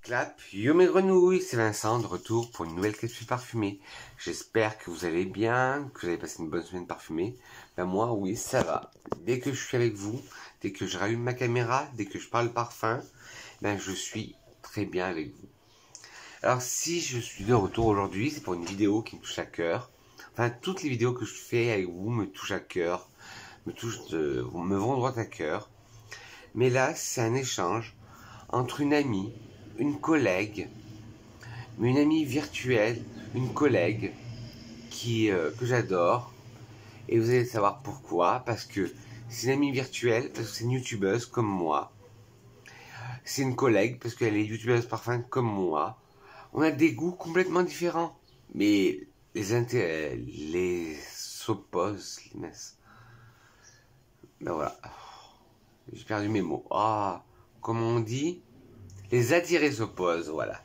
Clap, yo mes grenouilles, c'est Vincent de retour pour une nouvelle capsule parfumée. J'espère que vous allez bien, que vous avez passé une bonne semaine parfumée. Ben moi, oui, ça va. Dès que je suis avec vous, dès que je rallume ma caméra, dès que je parle parfum, ben je suis très bien avec vous. Alors si je suis de retour aujourd'hui, c'est pour une vidéo qui me touche à cœur. Enfin, toutes les vidéos que je fais avec vous me touchent à cœur, me vont droit à cœur. Mais là, c'est un échange entre une amie, une collègue, une amie virtuelle, une collègue que j'adore. Et vous allez savoir pourquoi. Parce que c'est une amie virtuelle, parce que c'est une youtubeuse comme moi. C'est une collègue, parce qu'elle est youtubeuse parfum comme moi. On a des goûts complètement différents. Mais les intérêts, les s'opposent, les messes. Ben voilà. J'ai perdu mes mots. Ah, comme on dit, les attirés s'opposent, voilà.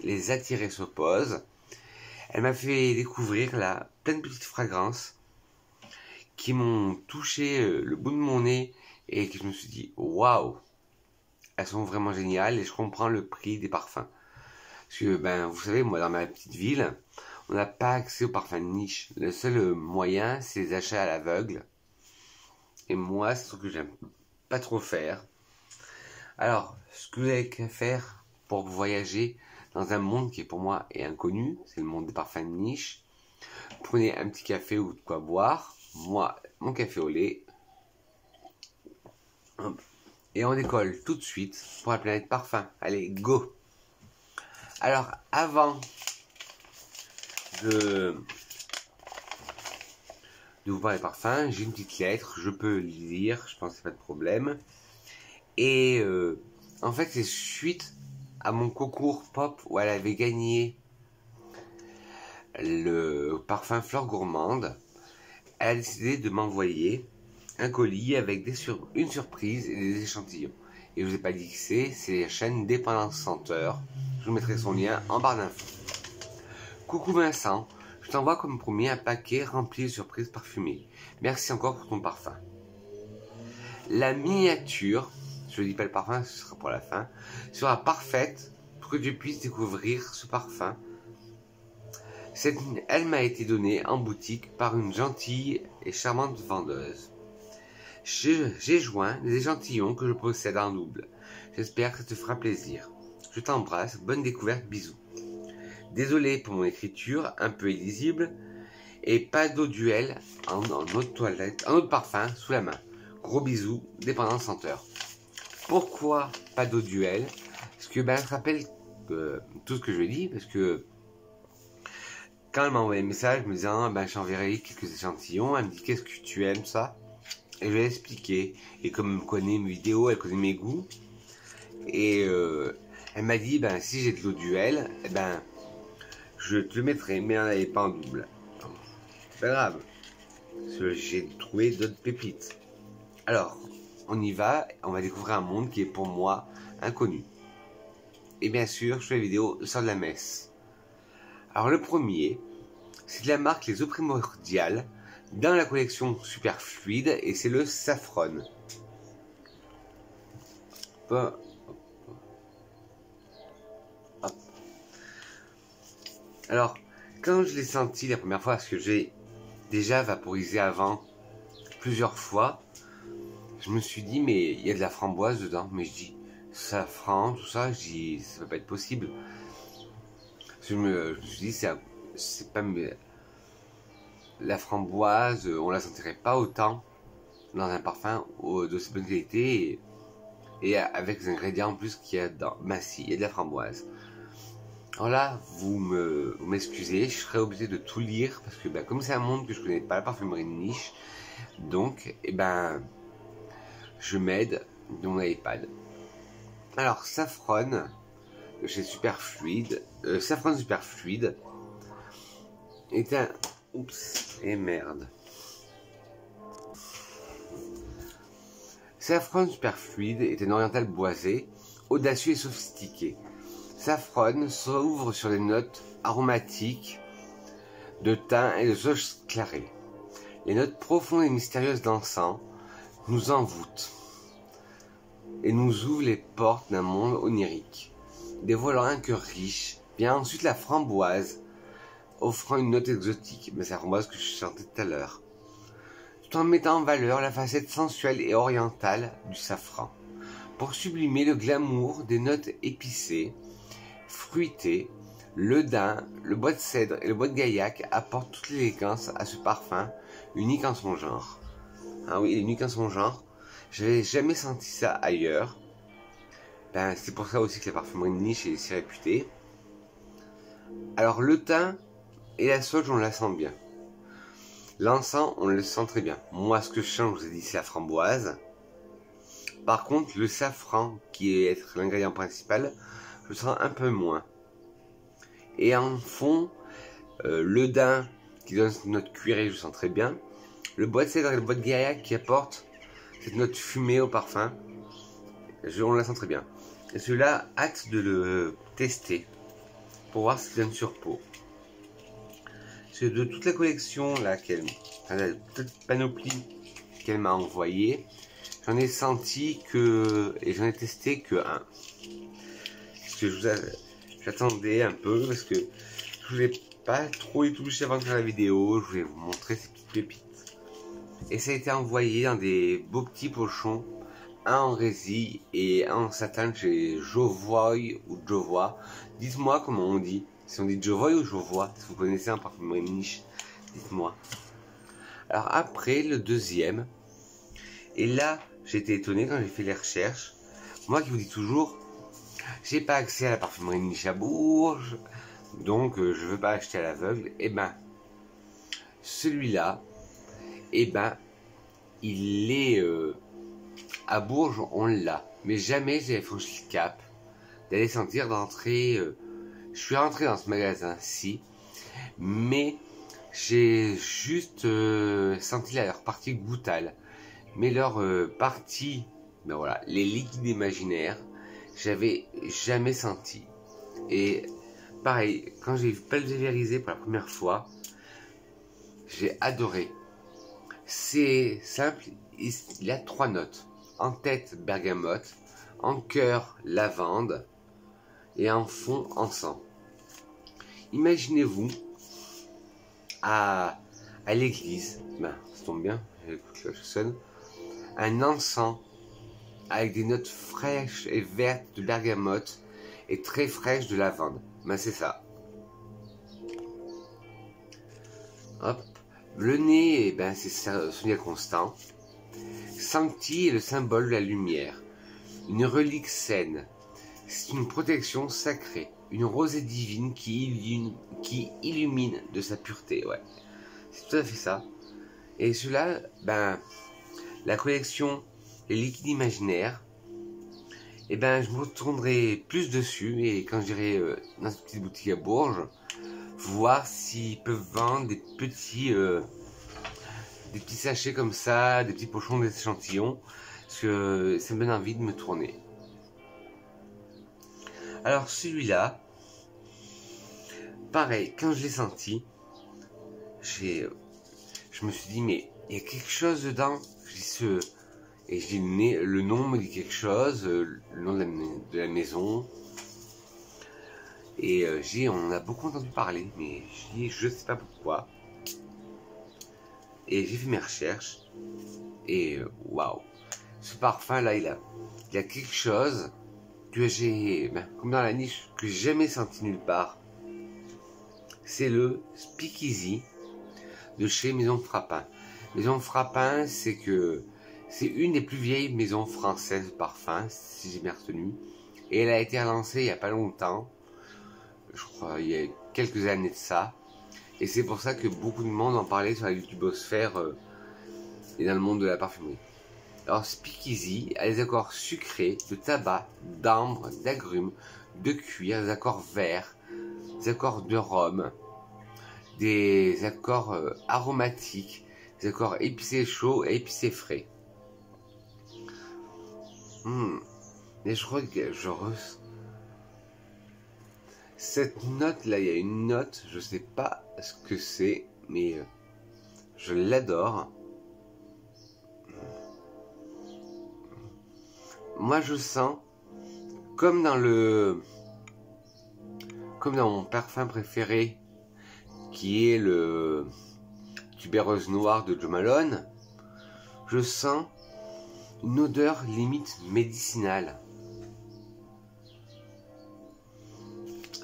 Les attirés s'opposent. Elle m'a fait découvrir là plein de petites fragrances qui m'ont touché le bout de mon nez et que je me suis dit waouh, elles sont vraiment géniales et je comprends le prix des parfums. Parce que ben vous savez, moi dans ma petite ville, on n'a pas accès aux parfums de niche. Le seul moyen, c'est les achats à l'aveugle. Et moi, c'est ce que j'aime pas trop faire. Alors, ce que vous avez qu'à faire pour voyager dans un monde qui est pour moi est inconnu, c'est le monde des parfums de niche. Prenez un petit café ou de quoi boire. Moi, mon café au lait. Et on décolle tout de suite pour la planète parfum. Allez, go! Alors, avant de vous parler parfum, j'ai une petite lettre. Je peux lire, je pense que c'est pas de problème. Et en fait, c'est suite à mon concours pop où elle avait gagné le parfum Fleur Gourmande. Elle a décidé de m'envoyer un colis avec une surprise et des échantillons. Et je vous ai pas dit que c'est la chaîne Dépendance Senteur. Je vous mettrai son lien en barre d'infos. Coucou Vincent, je t'envoie comme promis un paquet rempli de surprises parfumées. Merci encore pour ton parfum. La miniature, je ne dis pas le parfum, ce sera pour la fin, sera parfaite pour que tu puisses découvrir ce parfum. Elle m'a été donnée en boutique par une gentille et charmante vendeuse. J'ai joint des échantillons que je possède en double. J'espère que ça te fera plaisir. Je t'embrasse, bonne découverte, bisous. Désolé pour mon écriture un peu illisible et pas d'eau duel en eau de toilette, en eau de parfum sous la main. Gros bisous, Dépendance Senteur. Pourquoi pas d'eau duel? Parce que ben, elle se rappelle tout ce que je lui ai dit, parce que quand elle m'a envoyé un message me disant ben, j'enverrai quelques échantillons, elle me dit qu'est-ce que tu aimes ça? Et je lui ai expliqué. Et comme elle connaît mes vidéos, elle connaît mes goûts. Et elle m'a dit ben, si j'ai de l'eau duel, eh ben, je te le mettrai, mais elle n'avait pas en double. C'est pas grave. Parce que j'ai trouvé d'autres pépites. Alors, on y va, on va découvrir un monde qui est pour moi inconnu. Et bien sûr, je fais la vidéo sur de la messe. Alors le premier, c'est de la marque Les Eaux Primordiales, dans la collection Super Fluide, et c'est le Saffron. Hop. Alors, quand je l'ai senti la première fois, parce que j'ai déjà vaporisé avant plusieurs fois, je me suis dit, mais il y a de la framboise dedans. Mais je dis, safran, tout ça, je dis, ça peut pas être possible. Je me suis dit, c'est pas... La framboise, on la sentirait pas autant dans un parfum de cette bonne qualité et avec les ingrédients en plus qu'il y a dedans. Ben si, il y a de la framboise. Alors là, vous m'excusez, je serais obligé de tout lire parce que ben, comme c'est un monde que je connais pas, la parfumerie de niche, donc eh ben je m'aide de mon iPad. Alors Saffron de chez Superfluide, Saffron Superfluide est un... Oups, et merde. Saffron Superfluide est un oriental boisé, audacieux et sophistiqué. Saffron s'ouvre sur des notes aromatiques de thym et de sauge clarée. Les notes profondes et mystérieuses d'encens nous envoûtent et nous ouvrent les portes d'un monde onirique. dévoilant un cœur riche. Vient ensuite la framboise, offrant une note exotique. Mais c'est la framboise que je chantais tout à l'heure. Tout en mettant en valeur la facette sensuelle et orientale du safran. Pour sublimer le glamour des notes épicées, fruitées, le daim, le bois de cèdre et le bois de gaillac apportent toute l'élégance à ce parfum, unique en son genre. Ah oui, il est unique en son genre. Je n'avais jamais senti ça ailleurs. Ben, c'est pour ça aussi que la parfumerie de niche est si réputée. Alors le thym et la sauge, on la sent bien. L'encens, on le sent très bien. Moi, ce que je sens, je vous ai dit, c'est la framboise. Par contre, le safran, qui est l'ingrédient principal, je le sens un peu moins. Et en fond, le daim qui donne cette note cuirée, je le sens très bien. Le bois de cèdre et le bois de gaillac qui apportent cette note fumée au parfum, on la sent très bien. Et celui-là, hâte de le tester pour voir ce qu'il donne sur peau. C'est de toute la collection là, la petite panoplie qu'elle m'a envoyée, j'en ai senti que, et j'en ai testé que un. Parce que j'attendais un peu, parce que je voulais pas trop y toucher avant de faire la vidéo, je voulais vous montrer ces petites pépites. Et ça a été envoyé dans des beaux petits pochons, un en résille et un en satin chez Jovoy ou Jovois. Dites-moi comment on dit, si on dit Jovoy ou Jovois, si vous connaissez un parfumerie niche, dites-moi. Alors après, le deuxième, et là, j'ai été étonné quand j'ai fait les recherches. Moi qui vous dis toujours, j'ai pas accès à la parfumerie niche à Bourges, donc je veux pas acheter à l'aveugle. Et ben, celui-là, et ben, il est à Bourges, on l'a. Mais jamais j'avais franchi le cap d'aller sentir d'entrer. Je suis rentré dans ce magasin-ci, mais j'ai juste senti leur partie goutale. Mais leur partie, ben voilà, les liquides imaginaires, j'avais jamais senti. Et pareil, quand j'ai pulvérisé pour la première fois, j'ai adoré. C'est simple, il a 3 notes. En tête, bergamote, en cœur, lavande, et en fond, encens. Imaginez-vous à l'église, ben, ça tombe bien, écoute, là, je sonne, un encens avec des notes fraîches et vertes de bergamote et très fraîches de lavande. Ben, c'est ça. Hop. Le nez, eh ben, c'est Sonia Constant. Sancti est le symbole de la lumière, une relique saine. C'est une protection sacrée, une rosée divine qui illumine de sa pureté. Ouais, c'est tout à fait ça. Et cela, ben, la collection Les liquides imaginaires, et ben, je me retournerai plus dessus et quand j'irai dans cette petite boutique à Bourges, voir s'ils peuvent vendre des petits sachets comme ça, des petits pochons d'échantillons, parce que ça me donne envie de me tourner. Alors celui-là, pareil, quand je l'ai senti, je me suis dit, mais il y a quelque chose dedans. Et j'ai le nom me dit quelque chose, le nom de la maison. Et on en a beaucoup entendu parler, mais je sais pas pourquoi. Et j'ai fait mes recherches. Et waouh, ce parfum là, il y a quelque chose que j'ai, ben, comme dans la niche, que j'ai jamais senti nulle part. C'est le Speakeasy de chez Maison Frappin. Maison Frappin, c'est une des plus vieilles maisons françaises de parfum, si j'ai bien retenu. Et elle a été relancée il n'y a pas longtemps. Je crois il y a quelques années de ça. Et c'est pour ça que beaucoup de monde en parlait sur la YouTubosphère et dans le monde de la parfumerie. Alors Speakeasy a des accords sucrés, de tabac, d'ambre, d'agrumes, de cuir, des accords verts, des accords de rhum, des accords aromatiques, des accords épicés chauds et épicés frais. Et je regarde, cette note là, il y a une note, je sais pas ce que c'est, mais je l'adore. Moi je sens comme dans le comme dans mon parfum préféré, qui est le tubéreuse noire de Jo Malone, je sens une odeur limite médicinale.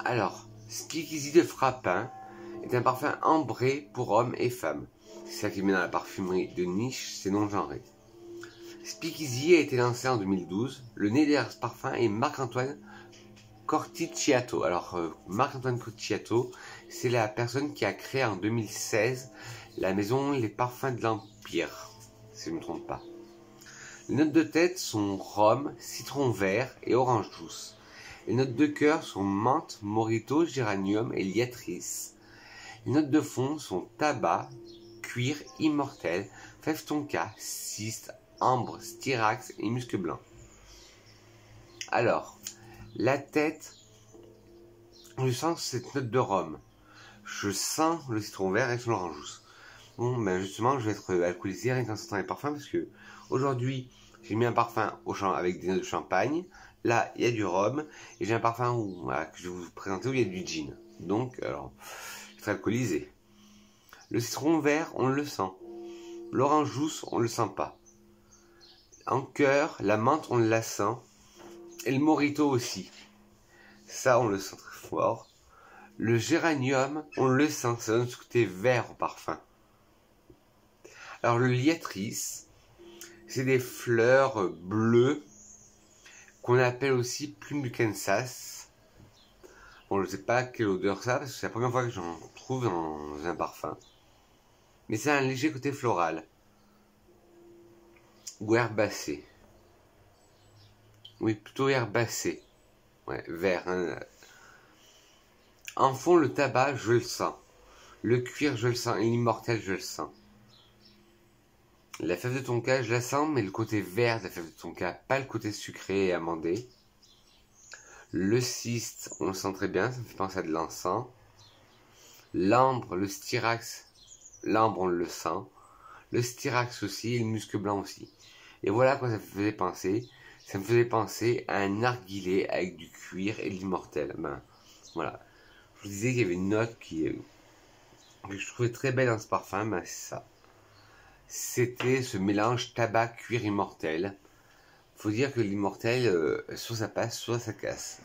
Alors, Speakeasy de Frappin est un parfum ambré pour hommes et femmes. C'est ça qui met dans la parfumerie de niche, c'est non genré. Speakeasy a été lancé en 2012. Le nez derrière ce parfum est Marc-Antoine Corticciato. Alors, Marc-Antoine Corticciato, c'est la personne qui a créé en 2016 la maison Les Parfums de l'Empire, si je ne me trompe pas. Les notes de tête sont rhum, citron vert et orange douce. Les notes de cœur sont menthe, morito, géranium et liatrice. Les notes de fond sont tabac, cuir, immortel, fève tonka, cyste, ambre, styrax et musc blanc. Alors, la tête, je sens cette note de rhum. Je sens le citron vert et son orange douce. Bon, ben justement, je vais être alcoolisé rien qu'en sentant les parfums parce que aujourd'hui, j'ai mis un parfum au champ avec des notes de champagne. Là, il y a du rhum et j'ai un parfum que je vais vous présenter où il y a du gin. Donc, alors, je serai alcoolisé. Le citron vert, on le sent. L'orange douce, on le sent pas. En cœur, la menthe, on la sent. Et le morito aussi. Ça, on le sent très fort. Le géranium, on le sent. Ça donne ce côté vert au parfum. Alors, le liatrice, c'est des fleurs bleues qu'on appelle aussi plume du Kansas. Bon, je sais pas quelle odeur ça, parce que c'est la première fois que j'en trouve dans un parfum. Mais c'est un léger côté floral. Ou herbacé. Oui, plutôt herbacé. Ouais, vert. Hein. En fond, le tabac, je le sens. Le cuir, je le sens. Et l'immortel, je le sens. La fève de tonka, je la sens, mais le côté vert de la fève de tonka, pas le côté sucré et amandé. Le cyste, on le sent très bien, ça me fait penser à de l'encens. L'ambre, le styrax, l'ambre, on le sent. Le styrax aussi, et le musc blanc aussi. Et voilà à quoi ça me faisait penser. Ça me faisait penser à un narguilé avec du cuir et de l'immortel. Ben, voilà. Je vous disais qu'il y avait une note que je trouvais très belle dans ce parfum, ben c'est ça. C'était ce mélange tabac, cuir, immortel. Faut dire que l'immortel, soit ça passe, soit ça casse.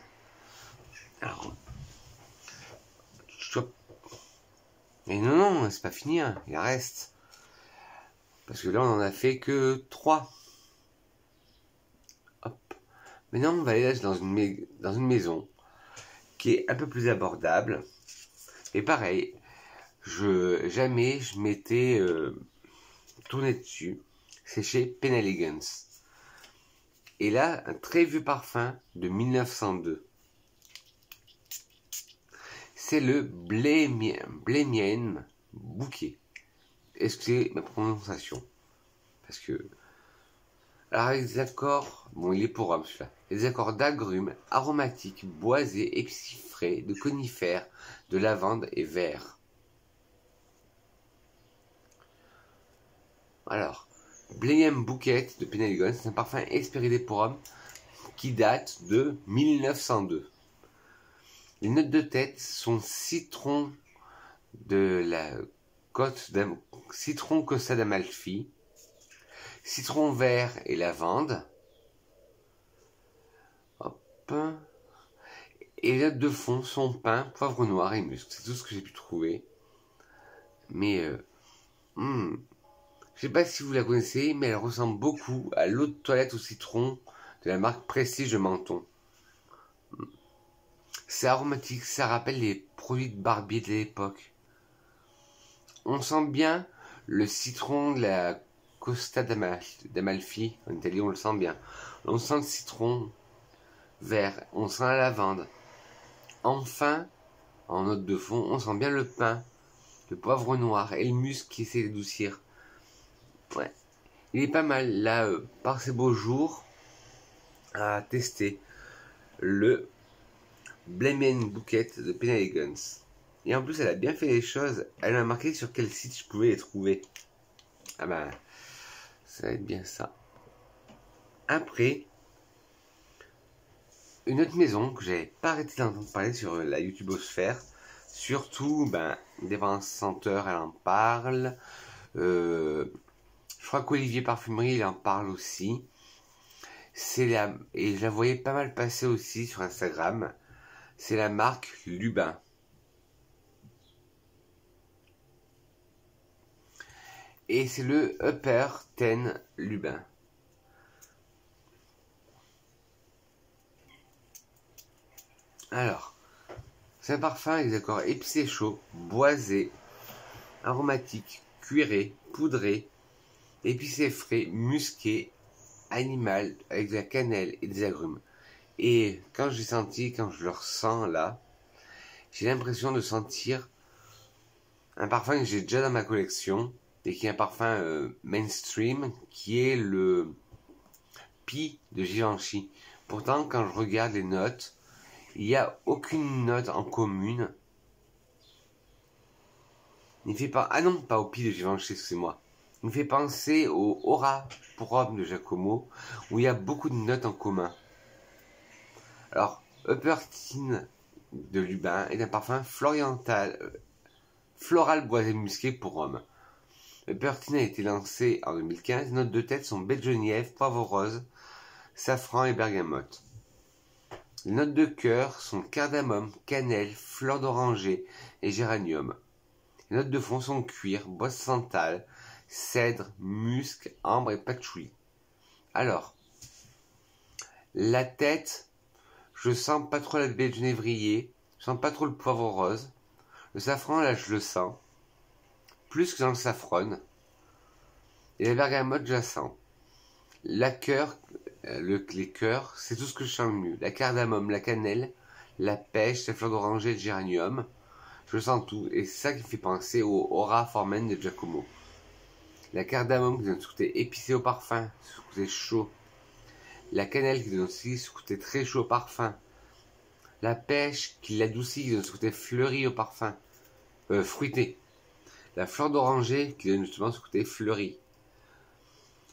Alors, et non, non, c'est pas fini, hein, il en reste. Parce que là, on en a fait que 3. Hop. Maintenant, on va aller là dans une maison qui est un peu plus abordable. Et pareil, jamais je m'étais tourné dessus. C'est chez Penhaligon's. Et là, un très vieux parfum de 1902. C'est le Blémienne Bouquet. Excusez ma prononciation. Parce que... Alors avec des accords... Bon, il est pour homme celui-là. Des accords d'agrumes, aromatiques, boisés, épicifrés, de conifères, de lavande et vert. Alors, Blémienne Bouquet de Penhaligon's, c'est un parfum expérimenté pour homme qui date de 1902. Les notes de tête sont citron de la citron Costa d'Amalfi, citron vert et lavande. Hop. Et les notes de fond sont pain, poivre noir et musc. C'est tout ce que j'ai pu trouver. Mais je sais pas si vous la connaissez, mais elle ressemble beaucoup à l'eau de toilette au citron de la marque Prestige Menton. C'est aromatique, ça rappelle les produits de barbier de l'époque. On sent bien le citron de la Costa d'Amalfi. En Italie, on le sent bien. On sent le citron vert, on sent la lavande. Enfin, en note de fond, on sent bien le pain, le poivre noir et le musc qui essaie d'adoucir. Ouais, il est pas mal là, par ces beaux jours, à tester le Blémienne Bouquet de Penhaligon's. Et en plus, elle a bien fait les choses. Elle m'a marqué sur quel site je pouvais les trouver. Ah ben, ça va être bien ça. Après, une autre maison que j'avais pas arrêté d'entendre parler sur la YouTubeosphère. Surtout, Dépendance Senteur, elle en parle. Je crois qu'Olivier Parfumerie, il en parle aussi. Et je la voyais pas mal passer aussi sur Instagram. C'est la marque Lubin. Et c'est le Upper Ten Lubin. Alors, c'est un parfum avec des accords épicé chaud, boisé, aromatique, cuiré, poudré, épicé frais, musqué, animal, avec de la cannelle et des agrumes. Et quand je le ressens là, j'ai l'impression de sentir un parfum que j'ai déjà dans ma collection et qui est un parfum mainstream, qui est le Pi de Givenchy. Pourtant, quand je regarde les notes, il n'y a aucune note en commune. Il ne fait pas... Ah non, pas au Pi de Givenchy, excusez-moi. Il me fait penser au Aura pour homme de Giacomo, où il y a beaucoup de notes en commun. Alors, Upper Teen de Lubin est un parfum floral boisé musqué pour homme. Upper Teen a été lancé en 2015. Les notes de tête sont baie de genièvre, poivre rose, safran et bergamote. Les notes de cœur sont cardamome, cannelle, fleur d'oranger et géranium. Les notes de fond sont cuir, bois de santal, cèdre, musc, ambre et patchouli. Alors, la tête, je sens pas trop la baie de genévrier, je sens pas trop le poivre rose. Le safran, là, je le sens. Plus que dans le safran. Et la bergamote, je la sens. La cœur, les cœurs, c'est tout ce que je sens le mieux. La cardamome, la cannelle, la pêche, la fleur d'oranger et le géranium. Je sens tout. Et c'est ça qui me fait penser au Aura Formen de Giacomo. La cardamome qui donne ce côté épicé au parfum, ce côté chaud. La cannelle qui donne aussi ce côté très chaud au parfum. La pêche qui l'adoucit, qui donne ce côté fleuri au parfum. Fruité. La fleur d'oranger qui donne justement ce côté fleuri.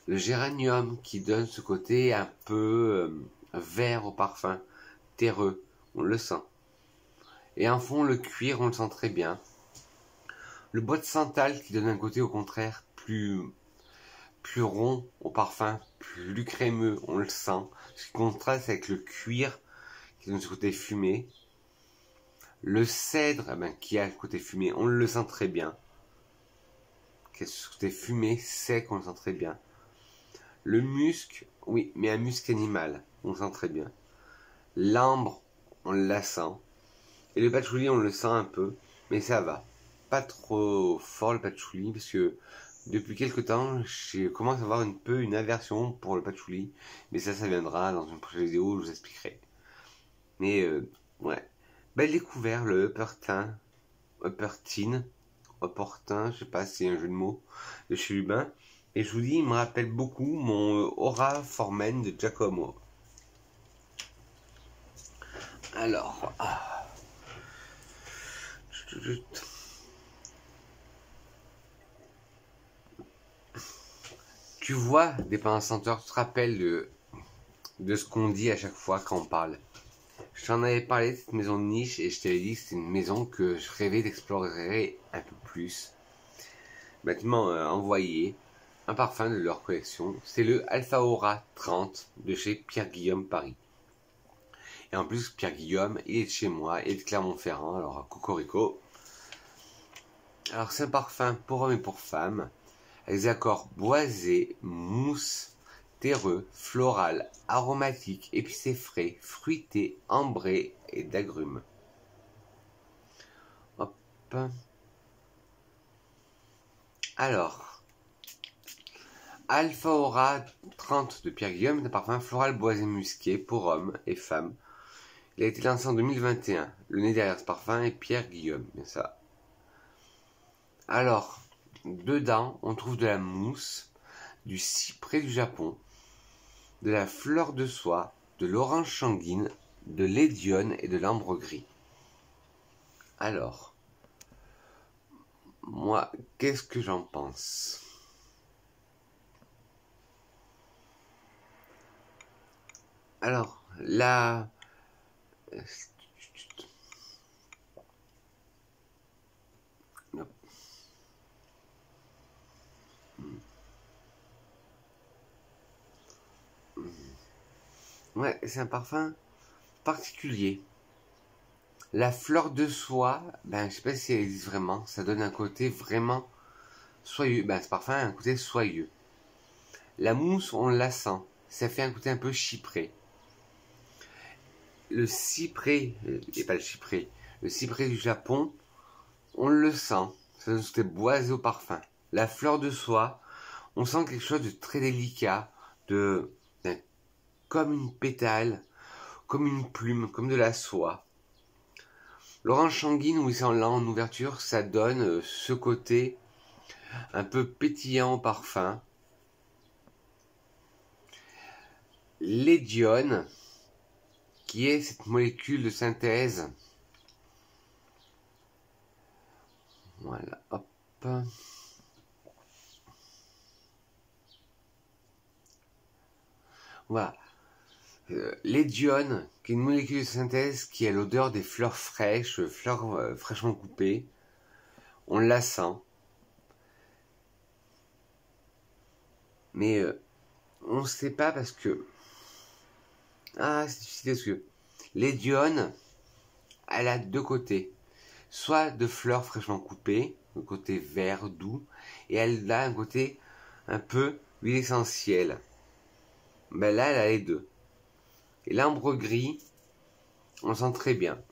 Le géranium qui donne ce côté un peu vert au parfum, terreux, on le sent. Et en fond, le cuir, on le sent très bien. Le bois de santal qui donne un côté au contraire plus rond au parfum, plus crémeux, on le sent. Ce qui contraste avec le cuir qui donne ce côté fumé. Le cèdre qui a le côté fumé, on le sent très bien. Qui a ce côté fumé, sec, on le sent très bien. Le musc, oui, mais un musc animal, on le sent très bien. L'ambre, on la sent. Et le patchouli, on le sent un peu, mais ça va. Pas trop fort le patchouli, parce que depuis quelques temps, je commence à avoir un peu une aversion pour le patchouli. Mais ça viendra dans une prochaine vidéo où je vous expliquerai. Mais ouais, belle découverte, le Uppertin, opportun, je sais pas si c'est un jeu de mots, de chez Lubin. Et je vous dis, il me rappelle beaucoup mon Aura Formen de Giacomo. Alors, tu vois, Dépendance Senteur, tu te rappelles de ce qu'on dit à chaque fois quand on parle. Je t'en avais parlé de cette maison de niche et je t'avais dit que c'était une maison que je rêvais d'explorer un peu plus. Bâtiment envoyé, un parfum de leur collection, c'est le Alpha Aura 30 de chez Pierre-Guillaume Paris. Et en plus, Pierre-Guillaume, il est de chez moi, il est de Clermont-Ferrand, alors cocorico. Alors c'est un parfum pour hommes et pour femmes, avec des accords boisés, mousse, terreux, floral, aromatique, épicé frais, fruité, ambré et d'agrumes. Hop. Alors, Alpha Aura 30 de Pierre-Guillaume est un parfum floral boisé musqué pour hommes et femmes. Il a été lancé en 2021. Le nez derrière ce parfum est Pierre-Guillaume, bien ça. Alors, dedans, on trouve de la mousse, du cyprès du Japon, de la fleur de soie, de l'orange sanguine, de l'édione et de l'ambre gris. Alors, moi, qu'est-ce que j'en pense? Alors, Ouais, c'est un parfum particulier. La fleur de soie, ben je sais pas si elle existe vraiment, ça donne un côté vraiment soyeux. Ben ce parfum a un côté soyeux. La mousse, on la sent, ça fait un côté un peu chypré. Le cyprès, et pas le chypré, le cyprès du Japon, on le sent, ça donne un côté boisé au parfum. La fleur de soie, on sent quelque chose de très délicat, comme une pétale, comme une plume, comme de la soie. L'orange sanguine, oui, c'est là en ouverture, ça donne ce côté un peu pétillant au parfum. L'édione, qui est cette molécule de synthèse. Voilà, hop. Voilà. L'édione, qui est une molécule de synthèse qui a l'odeur des fleurs fraîches, fleurs fraîchement coupées. On la sent. Mais on ne sait pas parce que... Ah, c'est difficile parce que l'édione, elle a deux côtés. Soit de fleurs fraîchement coupées, le côté vert doux, et elle a un côté un peu huile essentielle. Ben là, elle a les deux. Et l'ambre gris, on sent très bien.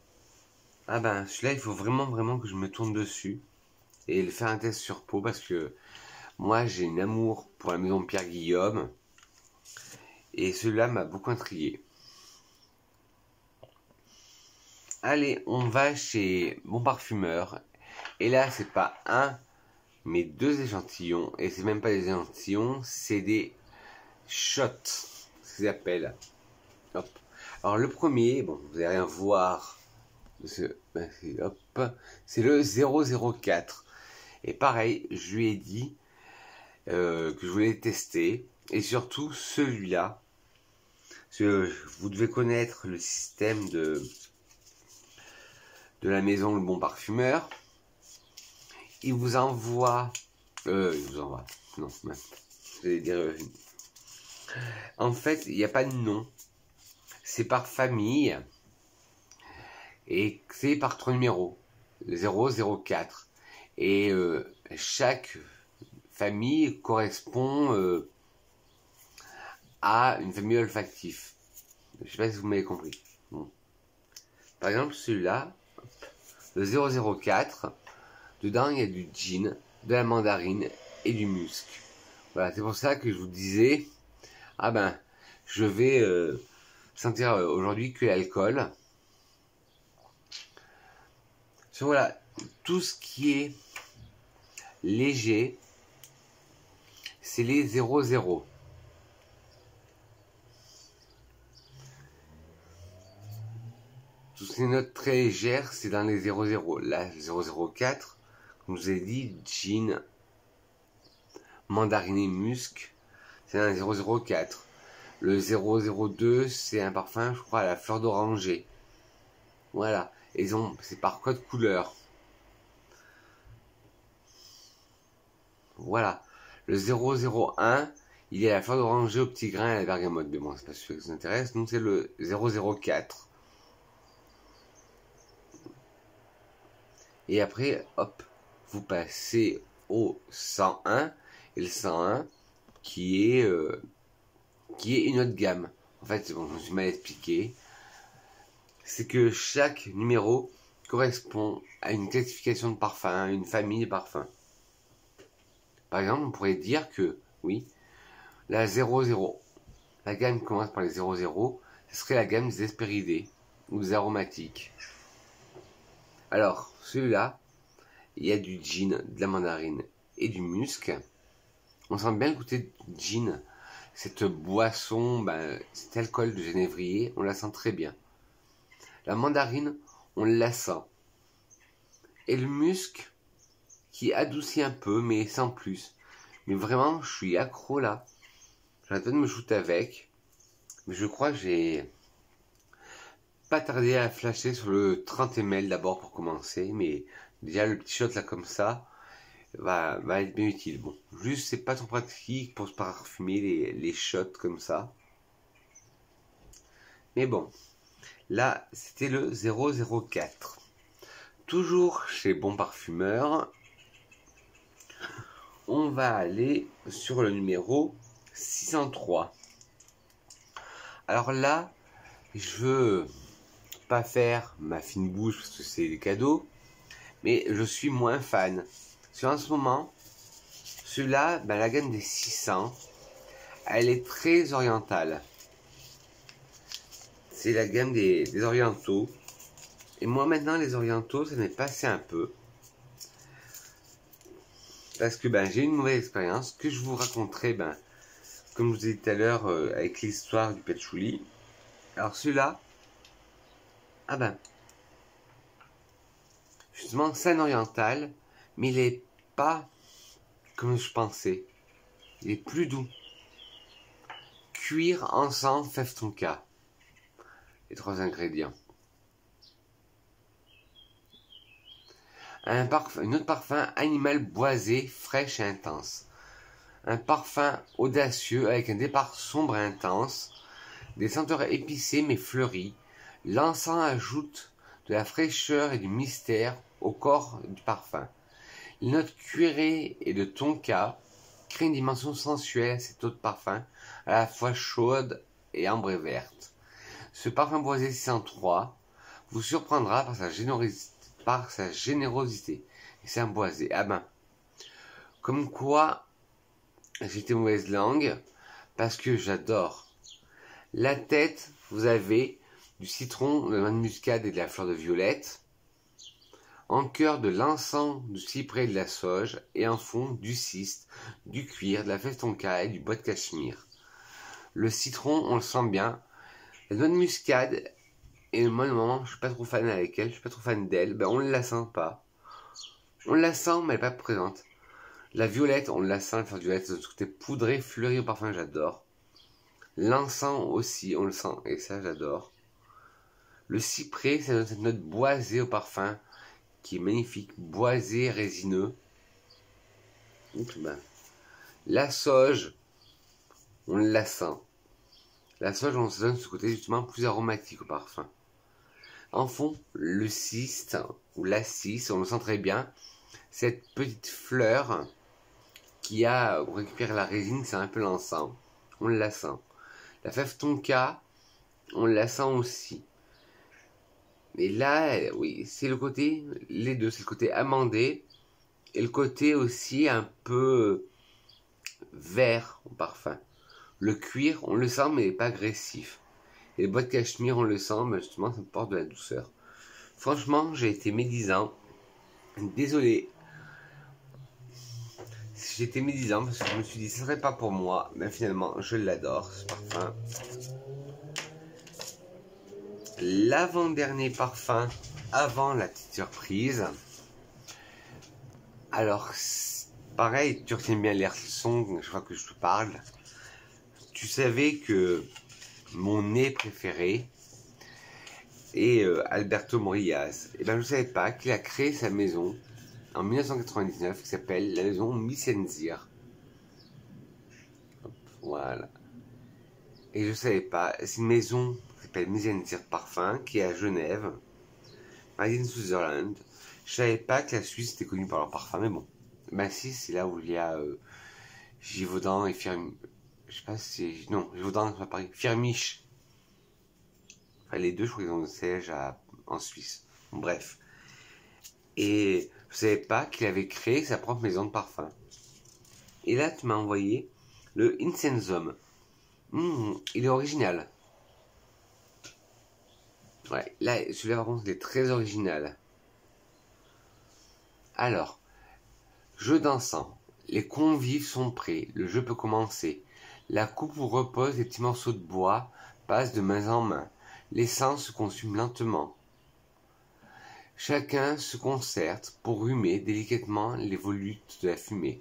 Ah ben, celui-là, il faut vraiment que je me tourne dessus et le faire un test sur peau parce que moi, j'ai un amour pour la maison Pierre Guillaume et celui-là m'a beaucoup intrigué. Allez, on va chez Bon Parfumeur et là, c'est pas un, mais deux échantillons et c'est même pas des échantillons, c'est des shots, ce qu'ils appellent. Hop. Alors le premier, bon, vous allez rien voir. C'est le 004. Et pareil, je lui ai dit que je voulais tester. Et surtout celui-là. Vous devez connaître le système de la maison Le Bon Parfumeur. Il vous envoie... Non, je vais dire... en fait, il n'y a pas de nom. C'est par famille. Et c'est par 3 numéros. 004. Et chaque famille correspond à une famille olfactive. Je sais pas si vous m'avez compris. Bon. Par exemple, celui-là, le 004, dedans il y a du gin, de la mandarine et du musc. Voilà, c'est pour ça que je vous disais, ah ben, je vais sentir aujourd'hui que l'alcool. Voilà, tout ce qui est léger, c'est les 00. Toutes ces notes très légères, c'est dans les 00. Là, 004, comme je vous ai dit, gin, mandarine et musc, c'est dans les 004. Le 002, c'est un parfum, je crois, à la fleur d'oranger. Voilà, et c'est par code couleur. Voilà, le 001, il est à la fleur d'oranger au petit grain et à la bergamote. Mais bon, c'est pas celui qui nous intéresse, donc c'est le 004. Et après, hop, vous passez au 101. Et le 101, qui est une autre gamme. En fait, bon, je me suis mal expliqué. C'est que chaque numéro correspond à une classification de parfums, à une famille de parfums. Par exemple, on pourrait dire que, oui, la 00, la gamme qui commence par les 00, ce serait la gamme des hespéridés ou des aromatiques. Alors, celui-là, il y a du gin, de la mandarine et du musc. On sent bien le côté de gin, cette boisson, cet alcool de genévrier, on la sent très bien. La mandarine, on la sent. Et le musc, qui adoucit un peu, mais sans plus. Mais vraiment, je suis accro là. J'arrête pas de me shooter avec. Mais je crois que j'ai pas tarder à flasher sur le 30 ml d'abord pour commencer, mais déjà le petit shot là comme ça va être bien utile. Bon, juste c'est pas trop pratique pour se parfumer les shots comme ça. Mais bon, là c'était le 004. Toujours chez Bon Parfumeur, on va aller sur le numéro 603. Alors là, je veux pas faire ma fine bouche parce que c'est des cadeaux, mais je suis moins fan. Parce qu'en ce moment, celui-là, la gamme des 600, elle est très orientale. C'est la gamme des orientaux. Et moi maintenant, les orientaux, ça m'est passé un peu. Parce que j'ai une mauvaise expérience que je vous raconterai, comme je vous ai dit tout à l'heure, avec l'histoire du patchouli. Alors celui-là, justement, c'est un oriental, mais il est pas comme je pensais. Il est plus doux. Cuir, encens, fève tonka. Les 3 ingrédients. Un autre parfum animal boisé, fraîche et intense. Un parfum audacieux avec un départ sombre et intense. Des senteurs épicées mais fleuries. L'encens ajoute de la fraîcheur et du mystère au corps du parfum. Les notes cuirées et de tonka créent une dimension sensuelle à cette eau de parfum, à la fois chaude et ambre et verte. Ce parfum boisé 603 vous surprendra par sa générosité. Et c'est un boisé. Comme quoi, j'étais mauvaise langue, parce que j'adore. La tête, vous avez du citron, de la noix de muscade et de la fleur de violette. En cœur de l'encens, du cyprès et de la sauge. Et en fond, du cyste, du cuir, de la fève tonka et du bois de cachemire. Le citron, on le sent bien. La noix de muscade, et moi, normalement, je suis pas trop fan avec elle, je suis pas trop fan d'elle, on ne la sent pas. On la sent, mais elle n'est pas présente. La violette, on la sent, la fleur de violette, ce côté poudré, fleuri au parfum, j'adore. L'encens aussi, on le sent, et ça, j'adore. Le cyprès, c'est cette note boisée au parfum, qui est magnifique, boisé, résineux. Donc, la sauge, on la sent. La sauge, on se donne ce côté justement plus aromatique au parfum. En fond, le cyste, ou la cisse, on le sent très bien. Cette petite fleur qui a, on récupère la résine, c'est un peu l'encens. On la sent. La fève tonka, on la sent aussi. Mais là, oui, c'est le côté, les deux, c'est le côté amandé et le côté aussi un peu vert au parfum. Le cuir, on le sent, mais pas agressif. Et le bois de cachemire, on le sent, mais justement, ça me porte de la douceur. Franchement, j'ai été médisant. Désolé. J'ai été médisant parce que je me suis dit, ce serait pas pour moi. Mais finalement, je l'adore, ce parfum. L'avant-dernier parfum avant la petite surprise. Alors, pareil, tu retiens bien l'air son, je crois que je te parle. Tu savais que mon nez préféré est Alberto Morillas. Et je ne savais pas qu'il a créé sa maison en 1999 qui s'appelle la maison Micenzir. Voilà. Et je ne savais pas, c'est une maison qui s'appelle Micenzir Parfum qui est à Genève, made in Switzerland. Je savais pas que la Suisse était connue par leur parfum, mais bon. Si, c'est là où il y a Givaudan et Firmenich. Je sais pas si c'est... Non, Givaudan, c'est pas pareil. Firmenich. Enfin, les deux, je crois qu'ils ont le siège en Suisse. Bref. Et je savais pas qu'il avait créé sa propre maison de parfum. Et là, tu m'as envoyé le Incensum. Il est original. Ouais, là, celui-là, par contre, il est très original. Alors, jeu d'encens. Les convives sont prêts. Le jeu peut commencer. La coupe où reposent les petits morceaux de bois passe de main en main. L'essence se consume lentement. Chacun se concerte pour humer délicatement les volutes de la fumée.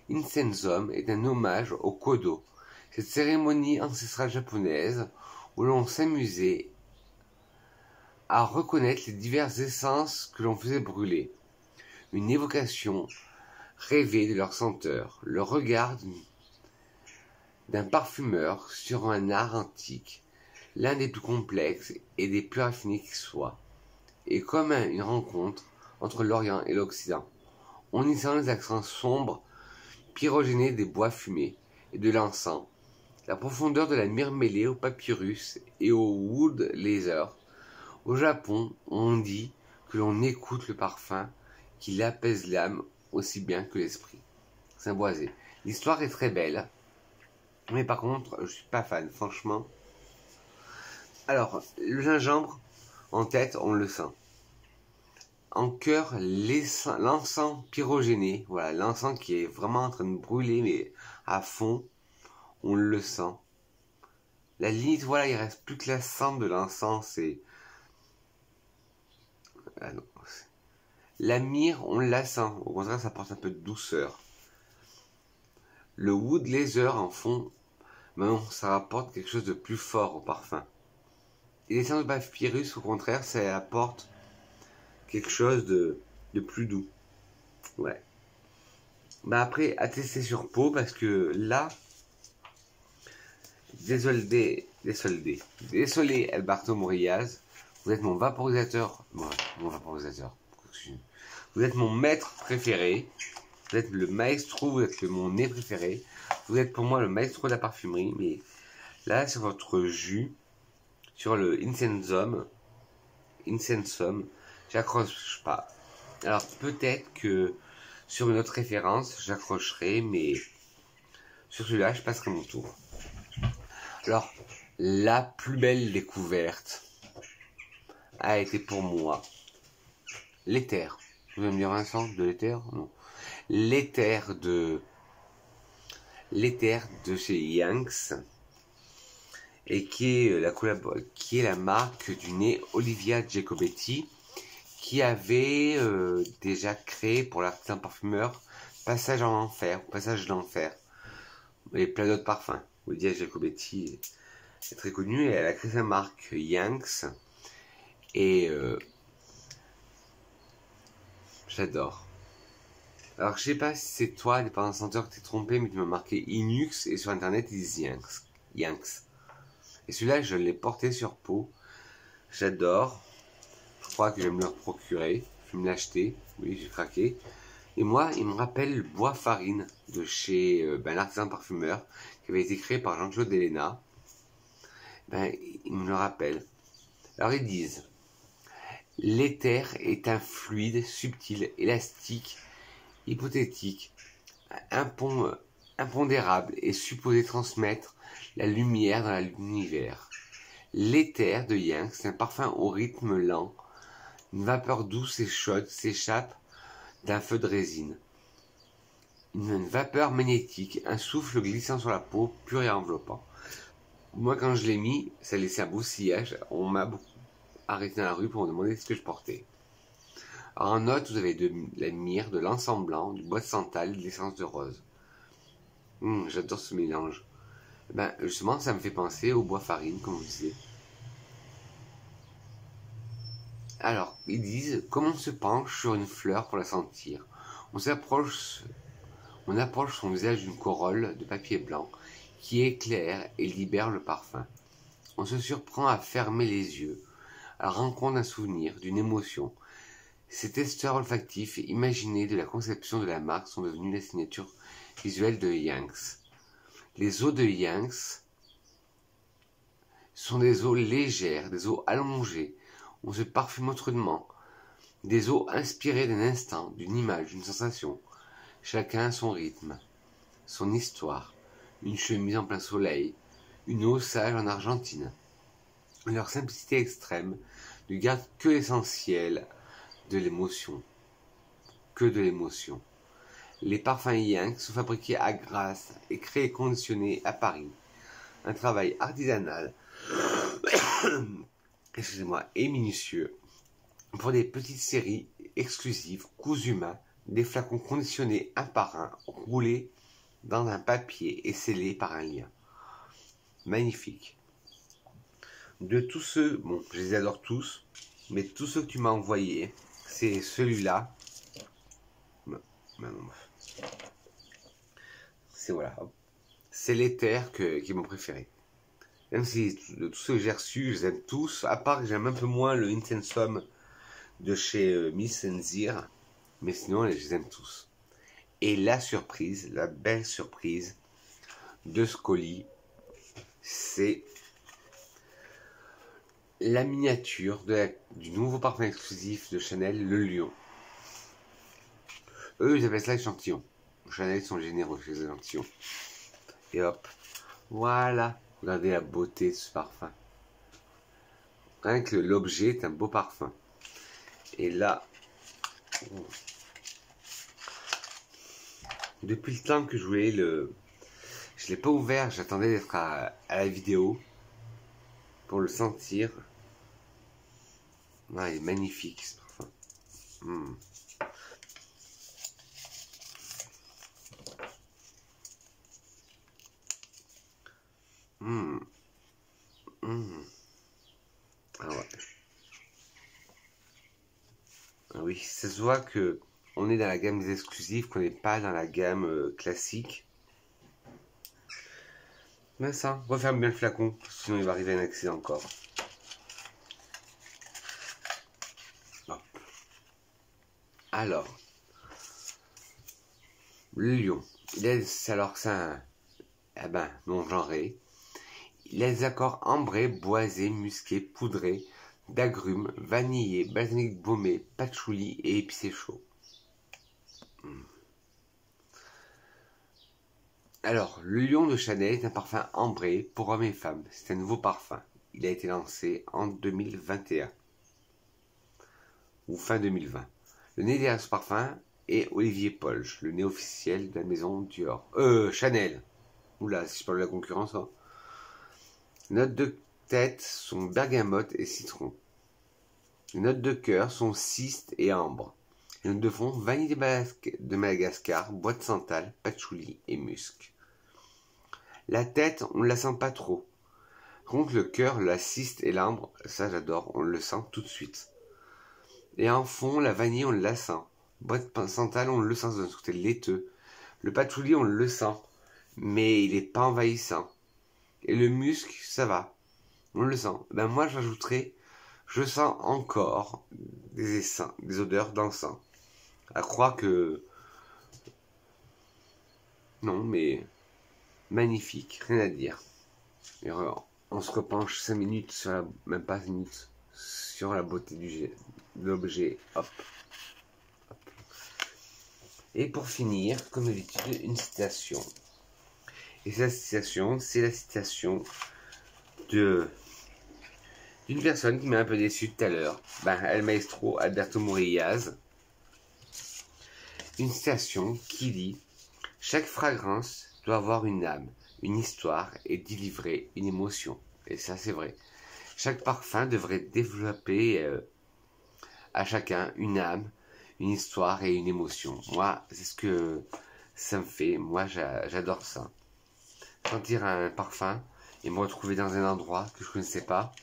Incensum est un hommage au kodo, cette cérémonie ancestrale japonaise où l'on s'amusait à reconnaître les diverses essences que l'on faisait brûler. Une évocation rêvée de leur senteur, le regard d'un parfumeur sur un art antique, l'un des plus complexes et des plus raffinés qui soit, et comme une rencontre entre l'Orient et l'Occident. On y sent les accents sombres, pyrogénés des bois fumés et de l'encens, la profondeur de la myrrhe mêlée au papyrus et au wood laser. Au Japon, on dit que l'on écoute le parfum qu'il apaise l'âme aussi bien que l'esprit. C'est un boisé. L'histoire est très belle, mais par contre, je suis pas fan, franchement. Alors, le gingembre, en tête, on le sent. En cœur, l'encens pyrogéné, voilà, l'encens qui est vraiment en train de brûler, mais à fond, on le sent. La limite, voilà, il reste plus que la cendre de l'encens, et... Ah non. La myrrhe, on la sent, au contraire, ça apporte un peu de douceur. Le wood laser en fond, non, ça apporte quelque chose de plus fort au parfum. Et l'essence de papyrus, au contraire, ça apporte quelque chose de plus doux. Ouais. Bah après, à tester sur peau, parce que là, désolé Alberto Morillas, vous êtes mon vaporisateur, mon vaporisateur, vous êtes mon maître préféré, vous êtes le maestro, vous êtes mon nez préféré, vous êtes pour moi le maestro de la parfumerie, mais là, sur votre jus, sur le Incensum, j'accroche pas. Alors peut-être que sur une autre référence, j'accrocherai, mais sur celui-là, je passerai mon tour. Alors, la plus belle découverte a été pour moi l'éther. Vous allez me dire Vincent, de l'éther? Non. L'éther de chez Yanks, et qui est la marque du nez Olivia Jacobetti, qui avait déjà créé pour l'artisan parfumeur Passage de l'enfer, et plein d'autres parfums. Olivia Jacobetti est très connue, et elle a créé sa marque Yanks, et j'adore. Alors je sais pas si c'est toi, dépendant senteur, que t'es trompé, mais tu m'as marqué Inux, et sur internet ils disent Yanks. Et celui-là, je l'ai porté sur peau. J'adore. Je crois que je vais me le procurer. Je vais me l'acheter. Oui, j'ai craqué. Et moi, il me rappelle le bois farine de chez l'artisan parfumeur qui avait été créé par Jean-Claude Delena. Il me le rappelle. Alors ils disent: l'éther est un fluide subtil, élastique, hypothétique, impondérable et supposé transmettre la lumière dans l'univers. L'éther de Yang, c'est un parfum au rythme lent. Une vapeur douce et chaude s'échappe d'un feu de résine. Une vapeur magnétique, un souffle glissant sur la peau, pur et enveloppant. Moi, quand je l'ai mis, ça laissait un beau sillage. On m'a beaucoup arrêté dans la rue pour me demander ce que je portais. Alors, en note, vous avez de la myrrhe, de l'encens blanc, du bois de santal, de l'essence de rose. J'adore ce mélange. Justement, ça me fait penser au bois farine, comme vous disiez. Alors, ils disent: comme on se penche sur une fleur pour la sentir, on approche son visage d'une corolle de papier blanc qui éclaire et libère le parfum. On se surprend à fermer les yeux, à la rencontre d'un souvenir, d'une émotion. Ces testeurs olfactifs imaginés de la conception de la marque sont devenus la signature visuelle de Yanks. Les eaux de Yanks sont des eaux légères, des eaux allongées. On se parfume autrement. Des eaux inspirées d'un instant, d'une image, d'une sensation. Chacun a son rythme, son histoire. Une chemise en plein soleil, une eau sage en Argentine. Leur simplicité extrême ne garde que l'essentiel de l'émotion. Que de l'émotion. Les parfums Yanks sont fabriqués à Grasse et créés et conditionnés à Paris. Un travail artisanal et minutieux pour des petites séries exclusives, cousus main, des flacons conditionnés un par un, roulés dans un papier et scellés par un lien. Magnifique. De tous ceux, je les adore tous, mais tous ceux que tu m'as envoyés, c'est celui-là. C'est voilà. C'est l'éther qui est mon préféré. Même si de tous ceux que j'ai reçus, je les aime tous, à part que j'aime un peu moins le Intensum de chez Miss Enzir, mais sinon je les aime tous. Et la surprise, la belle surprise de ce colis, c'est la miniature du nouveau parfum exclusif de Chanel, le Lion. Eux, ils appellent ça échantillon. Chanel, ils sont généreux chez les échantillons. Et hop, voilà. Regardez la beauté de ce parfum. Rien que l'objet est un beau parfum. Et là, depuis le temps que je voulais le... Je l'ai pas ouvert, j'attendais d'être à la vidéo pour le sentir. Ah, il est magnifique ce parfum. Ah ouais. Ah oui, ça se voit que on est dans la gamme des exclusifs, qu'on n'est pas dans la gamme classique. Mais ça, referme bien le flacon, sinon il va arriver un accident encore. Hop. Alors, le lion, il est alors que c'est un non genré. Il a des accords ambrés, boisés, musqués, poudrés, d'agrumes, vanillés, basilic baumé, patchouli et épicé chaud. Alors, le Lion de Chanel est un parfum ambré pour hommes et femmes. C'est un nouveau parfum. Il a été lancé en 2021. Ou fin 2020. Le nez derrière ce parfum est Olivier Polge, le nez officiel de la maison Dior. Chanel. Oula, si je parle de la concurrence, hein. Les notes de tête sont bergamote et citron. Les notes de cœur sont cyste et ambre. Les notes de fond, vanille de Madagascar, bois de santal, patchouli et musc. La tête, on ne la sent pas trop. Contre le cœur, la cyste et l'ambre, ça j'adore, on le sent tout de suite. Et en fond, la vanille, on la sent. Bois de santal, on le sent d'un côté laiteux. Le patchouli, on le sent, mais il n'est pas envahissant. Et le musc, ça va, on le sent. Ben moi, j'ajouterais, je sens encore des odeurs d'encens. À croire que... Non, mais... Magnifique, rien à dire. Et on se repenche 5 minutes sur la... Même pas 5 minutes. Sur la beauté de l'objet. Hop. Hop. Et pour finir, comme d'habitude, une citation. Et cette citation, c'est la citation d'une personne qui m'a un peu déçu tout à l'heure. El Maestro Alberto Morillas. Une citation qui dit « Chaque fragrance doit avoir une âme, une histoire et délivrer une émotion. » Et ça, c'est vrai. Chaque parfum devrait développer à chacun une âme, une histoire et une émotion. Moi, c'est ce que ça me fait. Moi, j'adore ça. Sentir un parfum et me retrouver dans un endroit que je ne connaissais pas.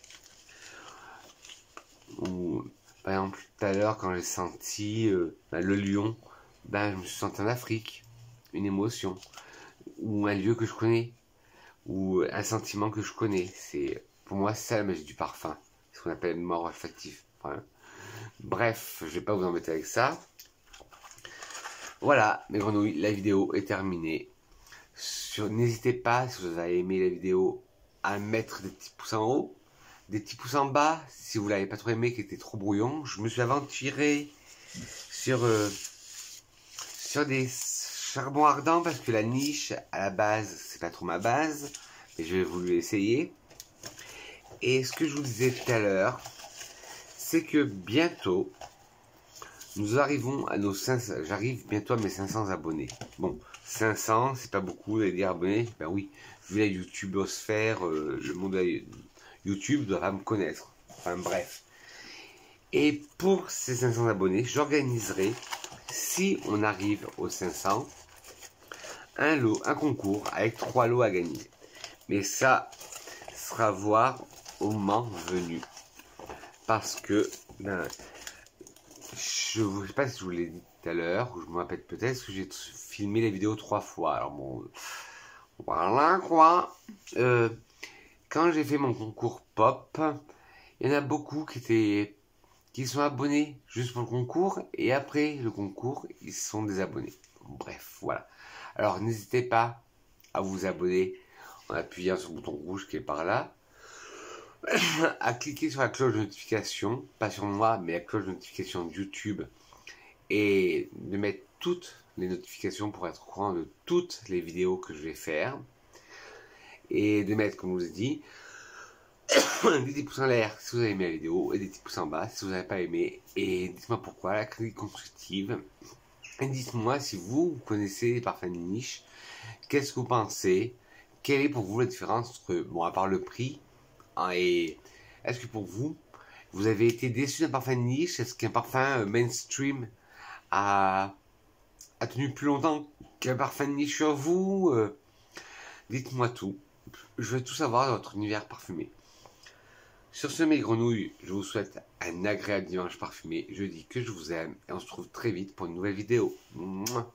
Ou, par exemple, tout à l'heure, quand j'ai senti le lion, je me suis senti en Afrique. Une émotion. Ou un lieu que je connais. Ou un sentiment que je connais. Pour moi, c'est ça la magie du parfum. C'est ce qu'on appelle mort olfactif. Voilà. Bref, je ne vais pas vous embêter avec ça. Voilà, mes grenouilles, la vidéo est terminée. N'hésitez pas, si vous avez aimé la vidéo, à mettre des petits pouces en haut, des petits pouces en bas, si vous l'avez pas trop aimé, qui était trop brouillon. Je me suis aventuré sur des charbons ardents, parce que la niche, à la base, c'est pas trop ma base, mais je vais vous essayer. Et ce que je vous disais tout à l'heure, c'est que bientôt, nous arrivons à nos 500, j'arrive bientôt à mes 500 abonnés. Bon, 500, c'est pas beaucoup, vous allez dire abonnés. Ben oui, vu la YouTubeosphère, le monde de YouTube doit me connaître. Enfin bref. Et pour ces 500 abonnés, j'organiserai, si on arrive aux 500, un concours avec 3 lots à gagner. Mais ça sera à voir au moment venu. Parce que Ben, je ne sais pas si je vous l'ai dit tout à l'heure, ou je me rappelle peut-être, que j'ai filmé les vidéos 3 fois. Alors bon, voilà quoi. Quand j'ai fait mon concours pop, il y en a beaucoup qui sont abonnés juste pour le concours, et après le concours, ils sont désabonnés. Bref, voilà. Alors n'hésitez pas à vous abonner en appuyant sur le bouton rouge qui est par là, à cliquer sur la cloche de notification, pas sur moi, mais la cloche de notification de YouTube, et de mettre toutes les notifications pour être au courant de toutes les vidéos que je vais faire, et de mettre, comme je vous ai dit, des petits pouces en l'air si vous avez aimé la vidéo, et des petits pouces en bas si vous n'avez pas aimé, et dites-moi pourquoi, la critique constructive, et dites-moi si vous connaissez les parfums de niche, qu'est-ce que vous pensez, quelle est pour vous la différence entre, bon, à part le prix, hein, et est-ce que pour vous, vous avez été déçu d'un parfum de niche? Est-ce qu'un parfum mainstream a, a tenu plus longtemps qu'un parfum de niche sur vous? Dites-moi tout. Je veux tout savoir de votre univers parfumé. Sur ce, mes grenouilles, je vous souhaite un agréable dimanche parfumé. Je dis que je vous aime et on se retrouve très vite pour une nouvelle vidéo. Mouah.